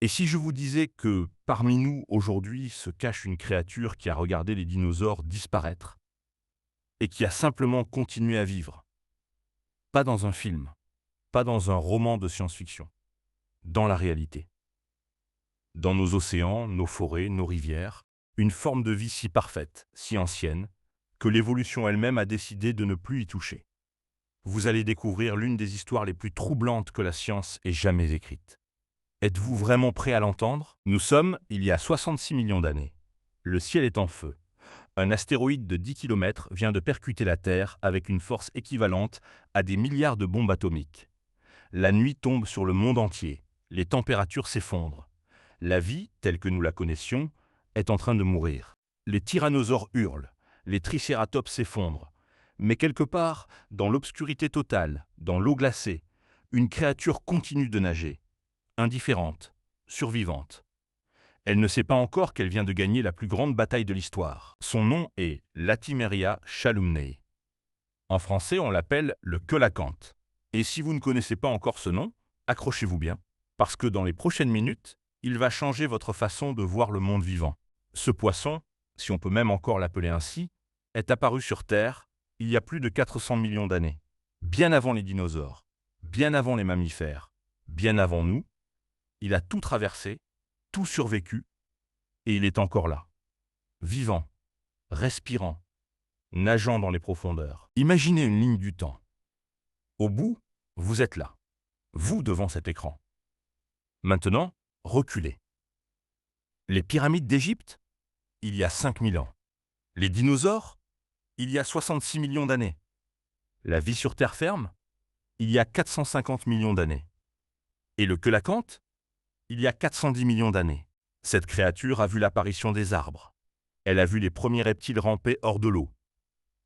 Et si je vous disais que parmi nous, aujourd'hui, se cache une créature qui a regardé les dinosaures disparaître et qui a simplement continué à vivre, pas dans un film, pas dans un roman de science-fiction, dans la réalité, dans nos océans, nos forêts, nos rivières, une forme de vie si parfaite, si ancienne, que l'évolution elle-même a décidé de ne plus y toucher. Vous allez découvrir l'une des histoires les plus troublantes que la science ait jamais écrites. Êtes-vous vraiment prêt à l'entendre? Nous sommes il y a 66 millions d'années. Le ciel est en feu. Un astéroïde de 10 km vient de percuter la Terre avec une force équivalente à des milliards de bombes atomiques. La nuit tombe sur le monde entier. Les températures s'effondrent. La vie, telle que nous la connaissions, est en train de mourir. Les tyrannosaures hurlent. Les tricératops s'effondrent. Mais quelque part, dans l'obscurité totale, dans l'eau glacée, une créature continue de nager. Indifférente, survivante. Elle ne sait pas encore qu'elle vient de gagner la plus grande bataille de l'histoire. Son nom est Latimeria chalumnae. En français, on l'appelle le coelacanthe. Et si vous ne connaissez pas encore ce nom, accrochez-vous bien, parce que dans les prochaines minutes, il va changer votre façon de voir le monde vivant. Ce poisson, si on peut même encore l'appeler ainsi, est apparu sur Terre il y a plus de 400 millions d'années, bien avant les dinosaures, bien avant les mammifères, bien avant nous. Il a tout traversé, tout survécu, et il est encore là, vivant, respirant, nageant dans les profondeurs. Imaginez une ligne du temps. Au bout, vous êtes là, vous devant cet écran. Maintenant, reculez. Les pyramides d'Égypte, il y a 5000 ans. Les dinosaures, il y a 66 millions d'années. La vie sur terre ferme, il y a 450 millions d'années. Et le coelacanthe, il y a 410 millions d'années. Cette créature a vu l'apparition des arbres. Elle a vu les premiers reptiles ramper hors de l'eau.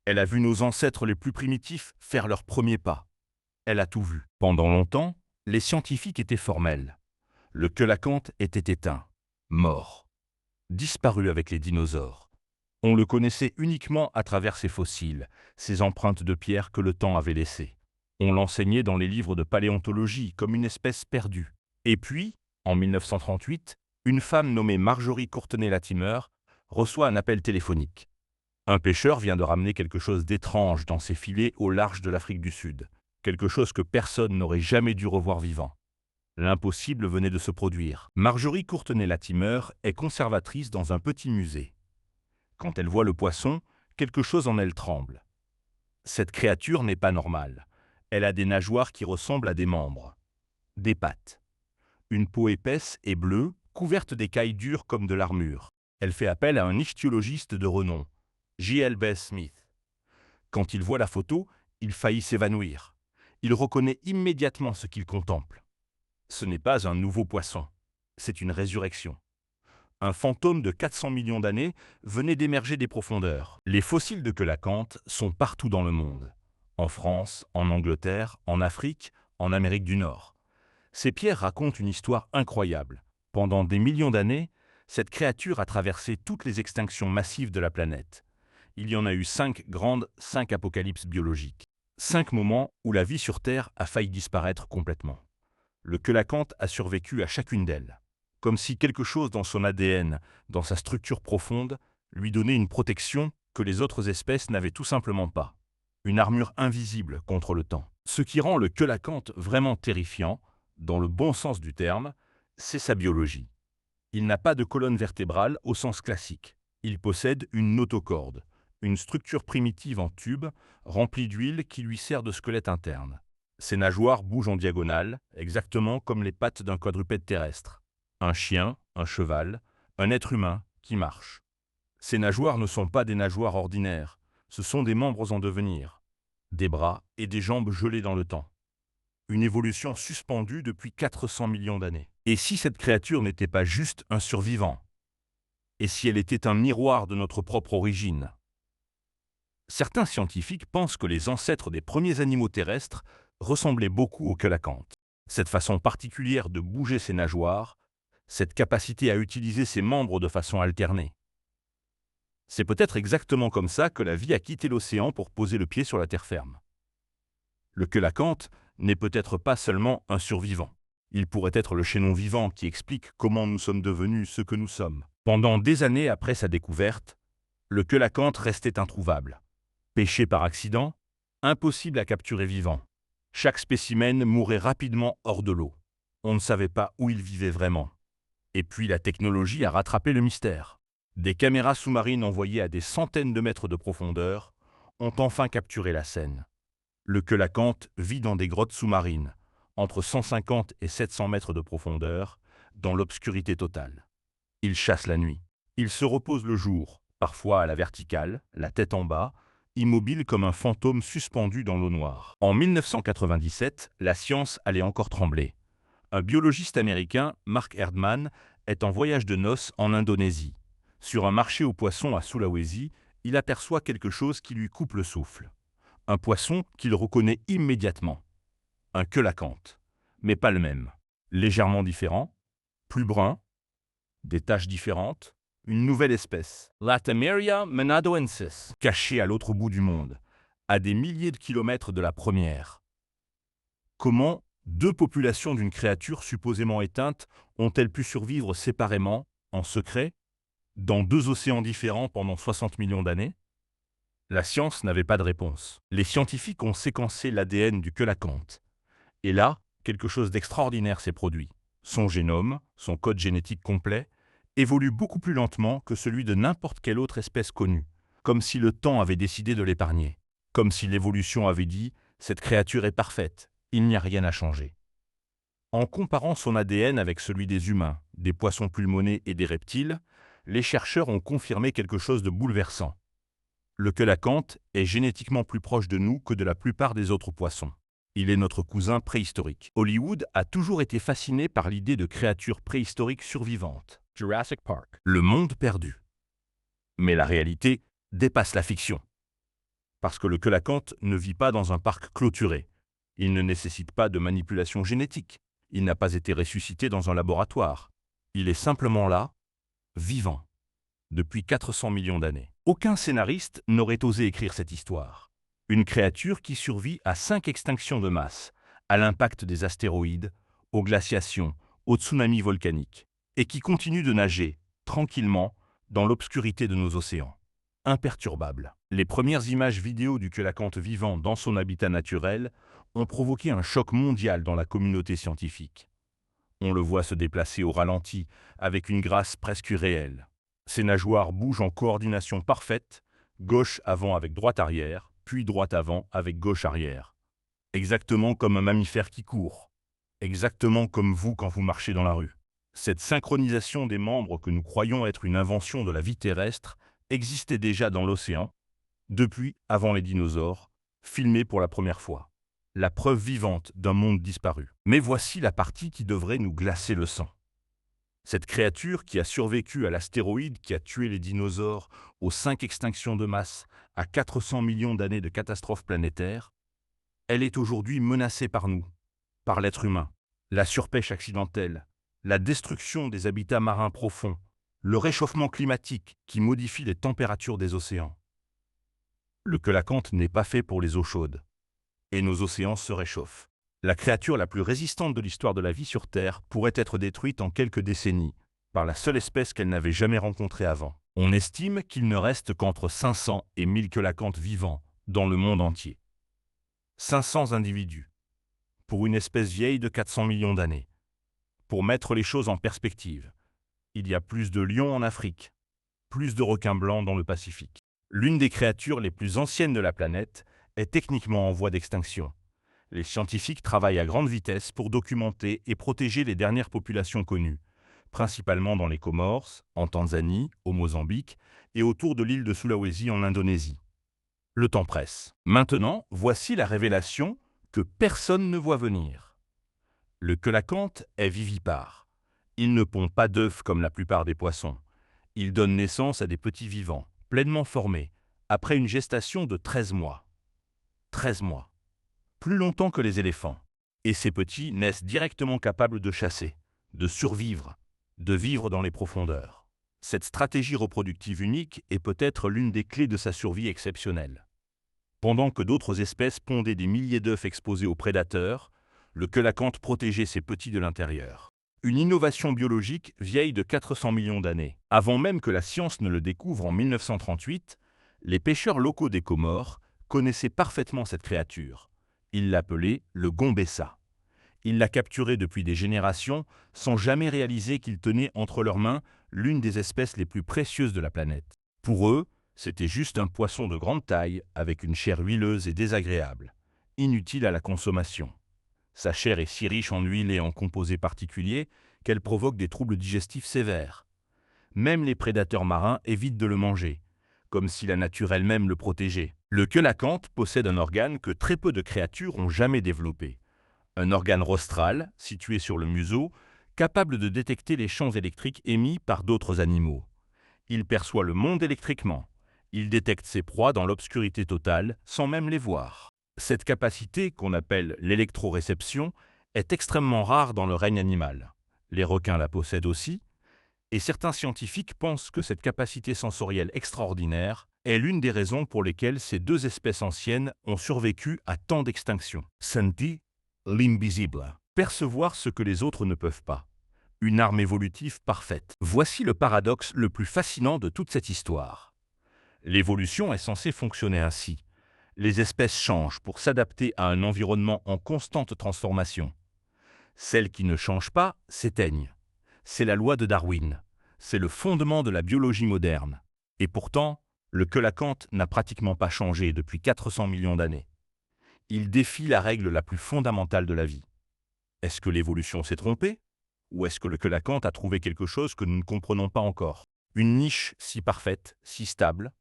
Elle a vu nos ancêtres les plus primitifs faire leurs premiers pas. Elle a tout vu. Pendant longtemps, les scientifiques étaient formels. Le coelacanthe était éteint, mort, disparu avec les dinosaures. On le connaissait uniquement à travers ses fossiles, ses empreintes de pierre que le temps avait laissées. On l'enseignait dans les livres de paléontologie comme une espèce perdue. Et puis, en 1938, une femme nommée Marjorie Courtenay-Latimer reçoit un appel téléphonique. Un pêcheur vient de ramener quelque chose d'étrange dans ses filets au large de l'Afrique du Sud, quelque chose que personne n'aurait jamais dû revoir vivant. L'impossible venait de se produire. Marjorie Courtenay-Latimer est conservatrice dans un petit musée. Quand elle voit le poisson, quelque chose en elle tremble. Cette créature n'est pas normale. Elle a des nageoires qui ressemblent à des membres, des pattes. Une peau épaisse et bleue, couverte d'écailles dures comme de l'armure. Elle fait appel à un ichthyologiste de renom, J.L. Bess Smith. Quand il voit la photo, il faillit s'évanouir. Il reconnaît immédiatement ce qu'il contemple. Ce n'est pas un nouveau poisson, c'est une résurrection. Un fantôme de 400 millions d'années venait d'émerger des profondeurs. Les fossiles de coelacanthe sont partout dans le monde. En France, en Angleterre, en Afrique, en Amérique du Nord. Ces pierres racontent une histoire incroyable. Pendant des millions d'années, cette créature a traversé toutes les extinctions massives de la planète. Il y en a eu 5 grandes, 5 apocalypses biologiques. 5 moments où la vie sur Terre a failli disparaître complètement. Le coelacanthe a survécu à chacune d'elles, comme si quelque chose dans son ADN, dans sa structure profonde, lui donnait une protection que les autres espèces n'avaient tout simplement pas. Une armure invisible contre le temps. Ce qui rend le coelacanthe vraiment terrifiant, dans le bon sens du terme, c'est sa biologie. Il n'a pas de colonne vertébrale au sens classique. Il possède une notocorde, une structure primitive en tube, remplie d'huile qui lui sert de squelette interne. Ses nageoires bougent en diagonale, exactement comme les pattes d'un quadrupède terrestre. Un chien, un cheval, un être humain qui marche. Ces nageoires ne sont pas des nageoires ordinaires, ce sont des membres en devenir, des bras et des jambes gelés dans le temps. Une évolution suspendue depuis 400 millions d'années. Et si cette créature n'était pas juste un survivant? Et si elle était un miroir de notre propre origine? Certains scientifiques pensent que les ancêtres des premiers animaux terrestres ressemblaient beaucoup au coelacanthe. Cette façon particulière de bouger ses nageoires, cette capacité à utiliser ses membres de façon alternée. C'est peut-être exactement comme ça que la vie a quitté l'océan pour poser le pied sur la terre ferme. Le coelacanthe n'est peut-être pas seulement un survivant. Il pourrait être le chaînon vivant qui explique comment nous sommes devenus ce que nous sommes. Pendant des années après sa découverte, le coelacanth restait introuvable. Pêché par accident, impossible à capturer vivant. Chaque spécimen mourait rapidement hors de l'eau. On ne savait pas où il vivait vraiment. Et puis la technologie a rattrapé le mystère. Des caméras sous-marines envoyées à des centaines de mètres de profondeur ont enfin capturé la scène. Le coelacanth vit dans des grottes sous-marines, entre 150 et 700 mètres de profondeur, dans l'obscurité totale. Il chasse la nuit. Il se repose le jour, parfois à la verticale, la tête en bas, immobile comme un fantôme suspendu dans l'eau noire. En 1997, la science allait encore trembler. Un biologiste américain, Mark Erdman, est en voyage de noces en Indonésie. Sur un marché aux poissons à Sulawesi, il aperçoit quelque chose qui lui coupe le souffle. Un poisson qu'il reconnaît immédiatement. Un coelacanth, mais pas le même. Légèrement différent, plus brun, des taches différentes, une nouvelle espèce, Latimeria menadoensis, cachée à l'autre bout du monde, à des milliers de kilomètres de la première. Comment deux populations d'une créature supposément éteinte ont-elles pu survivre séparément, en secret, dans deux océans différents pendant 60 millions d'années? La science n'avait pas de réponse. Les scientifiques ont séquencé l'ADN du coelacanth. Et là, quelque chose d'extraordinaire s'est produit. Son génome, son code génétique complet, évolue beaucoup plus lentement que celui de n'importe quelle autre espèce connue, comme si le temps avait décidé de l'épargner, comme si l'évolution avait dit « cette créature est parfaite, il n'y a rien à changer ». En comparant son ADN avec celui des humains, des poissons pulmonés et des reptiles, les chercheurs ont confirmé quelque chose de bouleversant. Le coelacanth est génétiquement plus proche de nous que de la plupart des autres poissons. Il est notre cousin préhistorique. Hollywood a toujours été fasciné par l'idée de créatures préhistoriques survivantes. Jurassic Park. Le monde perdu. Mais la réalité dépasse la fiction. Parce que le coelacanth ne vit pas dans un parc clôturé. Il ne nécessite pas de manipulation génétique. Il n'a pas été ressuscité dans un laboratoire. Il est simplement là, vivant, depuis 400 millions d'années. Aucun scénariste n'aurait osé écrire cette histoire. Une créature qui survit à 5 extinctions de masse, à l'impact des astéroïdes, aux glaciations, aux tsunamis volcaniques, et qui continue de nager, tranquillement, dans l'obscurité de nos océans. Imperturbable. Les premières images vidéo du coelacanth vivant dans son habitat naturel ont provoqué un choc mondial dans la communauté scientifique. On le voit se déplacer au ralenti, avec une grâce presque irréelle. Ses nageoires bougent en coordination parfaite, gauche avant avec droite arrière, puis droite avant avec gauche arrière. Exactement comme un mammifère qui court. Exactement comme vous quand vous marchez dans la rue. Cette synchronisation des membres que nous croyons être une invention de la vie terrestre existait déjà dans l'océan, depuis avant les dinosaures, filmée pour la première fois. La preuve vivante d'un monde disparu. Mais voici la partie qui devrait nous glacer le sang. Cette créature qui a survécu à l'astéroïde qui a tué les dinosaures, aux 5 extinctions de masse, à 400 millions d'années de catastrophes planétaires, elle est aujourd'hui menacée par nous, par l'être humain. La surpêche accidentelle, la destruction des habitats marins profonds, le réchauffement climatique qui modifie les températures des océans. Le coelacanth n'est pas fait pour les eaux chaudes. Et nos océans se réchauffent. La créature la plus résistante de l'histoire de la vie sur Terre pourrait être détruite en quelques décennies par la seule espèce qu'elle n'avait jamais rencontrée avant. On estime qu'il ne reste qu'entre 500 et 1000 coelacanths vivants dans le monde entier. 500 individus, pour une espèce vieille de 400 millions d'années. Pour mettre les choses en perspective, il y a plus de lions en Afrique, plus de requins blancs dans le Pacifique. L'une des créatures les plus anciennes de la planète est techniquement en voie d'extinction. Les scientifiques travaillent à grande vitesse pour documenter et protéger les dernières populations connues, principalement dans les Comores, en Tanzanie, au Mozambique et autour de l'île de Sulawesi en Indonésie. Le temps presse. Maintenant, voici la révélation que personne ne voit venir. Le coelacanth est vivipare. Il ne pond pas d'œufs comme la plupart des poissons. Il donne naissance à des petits vivants, pleinement formés, après une gestation de 13 mois. 13 mois. Plus longtemps que les éléphants. Et ces petits naissent directement capables de chasser, de survivre, de vivre dans les profondeurs. Cette stratégie reproductive unique est peut-être l'une des clés de sa survie exceptionnelle. Pendant que d'autres espèces pondaient des milliers d'œufs exposés aux prédateurs, le coelacanth protégeait ses petits de l'intérieur. Une innovation biologique vieille de 400 millions d'années. Avant même que la science ne le découvre en 1938, les pêcheurs locaux des Comores connaissaient parfaitement cette créature. Ils l'appelaient le gombessa. Ils la capturaient depuis des générations sans jamais réaliser qu'ils tenaient entre leurs mains l'une des espèces les plus précieuses de la planète. Pour eux, c'était juste un poisson de grande taille avec une chair huileuse et désagréable, inutile à la consommation. Sa chair est si riche en huile et en composés particuliers qu'elle provoque des troubles digestifs sévères. Même les prédateurs marins évitent de le manger, comme si la nature elle-même le protégeait. Le coelacanth possède un organe que très peu de créatures ont jamais développé. Un organe rostral, situé sur le museau, capable de détecter les champs électriques émis par d'autres animaux. Il perçoit le monde électriquement. Il détecte ses proies dans l'obscurité totale, sans même les voir. Cette capacité, qu'on appelle l'électroréception, est extrêmement rare dans le règne animal. Les requins la possèdent aussi, et certains scientifiques pensent que cette capacité sensorielle extraordinaire est l'une des raisons pour lesquelles ces deux espèces anciennes ont survécu à tant d'extinctions. Senti l'invisible. Percevoir ce que les autres ne peuvent pas. Une arme évolutive parfaite. Voici le paradoxe le plus fascinant de toute cette histoire. L'évolution est censée fonctionner ainsi. Les espèces changent pour s'adapter à un environnement en constante transformation. Celles qui ne changent pas s'éteignent. C'est la loi de Darwin. C'est le fondement de la biologie moderne. Et pourtant, le coelacanth n'a pratiquement pas changé depuis 400 millions d'années. Il défie la règle la plus fondamentale de la vie. Est-ce que l'évolution s'est trompée? Ou est-ce que le coelacanth a trouvé quelque chose que nous ne comprenons pas encore? Une niche si parfaite, si stable,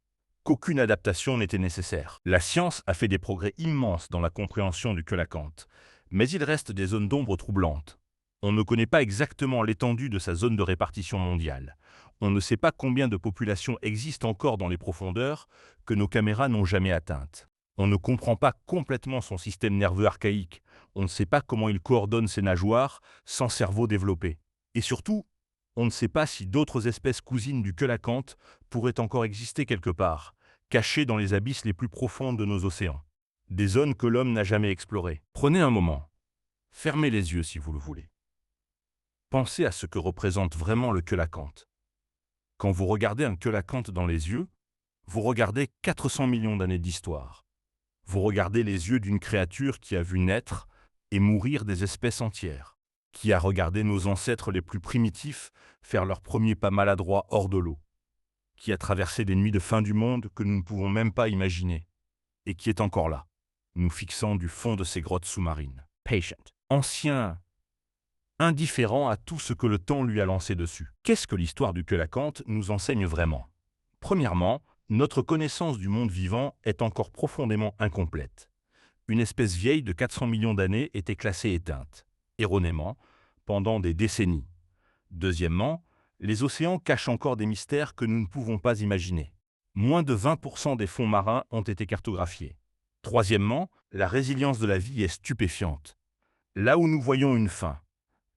qu'aucune adaptation n'était nécessaire. La science a fait des progrès immenses dans la compréhension du coelacanth, mais il reste des zones d'ombre troublantes. On ne connaît pas exactement l'étendue de sa zone de répartition mondiale. On ne sait pas combien de populations existent encore dans les profondeurs que nos caméras n'ont jamais atteintes. On ne comprend pas complètement son système nerveux archaïque. On ne sait pas comment il coordonne ses nageoires sans cerveau développé. Et surtout, on ne sait pas si d'autres espèces cousines du coelacanth pourraient encore exister quelque part, cachées dans les abysses les plus profondes de nos océans. Des zones que l'homme n'a jamais explorées. Prenez un moment. Fermez les yeux si vous le voulez. Pensez à ce que représente vraiment le coelacanth. Quand vous regardez un coelacanth dans les yeux, vous regardez 400 millions d'années d'histoire. Vous regardez les yeux d'une créature qui a vu naître et mourir des espèces entières, qui a regardé nos ancêtres les plus primitifs faire leurs premiers pas maladroits hors de l'eau, qui a traversé des nuits de fin du monde que nous ne pouvons même pas imaginer, et qui est encore là, nous fixant du fond de ces grottes sous-marines. Patient. Ancien, indifférent à tout ce que le temps lui a lancé dessus. Qu'est-ce que l'histoire du coelacanth nous enseigne vraiment? Premièrement, notre connaissance du monde vivant est encore profondément incomplète. Une espèce vieille de 400 millions d'années était classée éteinte, erronément, pendant des décennies. Deuxièmement, les océans cachent encore des mystères que nous ne pouvons pas imaginer. Moins de 20% des fonds marins ont été cartographiés. Troisièmement, la résilience de la vie est stupéfiante. Là où nous voyons une fin,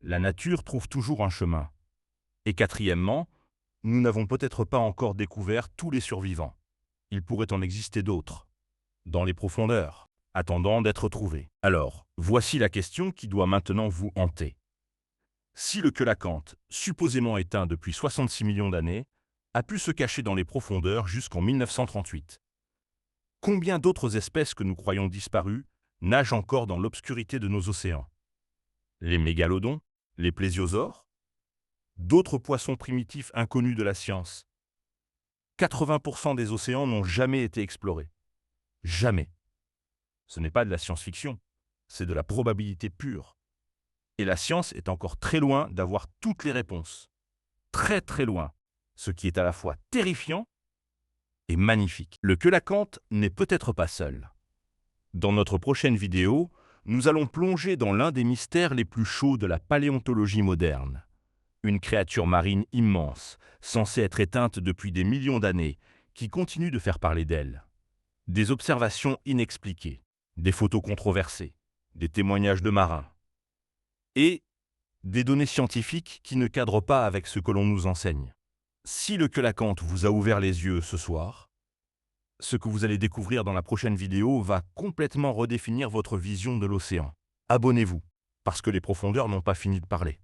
la nature trouve toujours un chemin. Et quatrièmement, nous n'avons peut-être pas encore découvert tous les survivants. Il pourrait en exister d'autres, dans les profondeurs, attendant d'être trouvés. Alors, voici la question qui doit maintenant vous hanter. Si le coelacanth, supposément éteint depuis 66 millions d'années, a pu se cacher dans les profondeurs jusqu'en 1938, combien d'autres espèces que nous croyons disparues nagent encore dans l'obscurité de nos océans? Les mégalodons? Les plésiosaures? D'autres poissons primitifs inconnus de la science? 80% des océans n'ont jamais été explorés. Jamais. Ce n'est pas de la science-fiction, c'est de la probabilité pure. Et la science est encore très loin d'avoir toutes les réponses. Très très loin. Ce qui est à la fois terrifiant et magnifique. Le coelacanth n'est peut-être pas seul. Dans notre prochaine vidéo, nous allons plonger dans l'un des mystères les plus chauds de la paléontologie moderne. Une créature marine immense, censée être éteinte depuis des millions d'années, qui continue de faire parler d'elle. Des observations inexpliquées, des photos controversées, des témoignages de marins, et des données scientifiques qui ne cadrent pas avec ce que l'on nous enseigne. Si le coelacanth vous a ouvert les yeux ce soir, ce que vous allez découvrir dans la prochaine vidéo va complètement redéfinir votre vision de l'océan. Abonnez-vous. parce que les profondeurs n'ont pas fini de parler.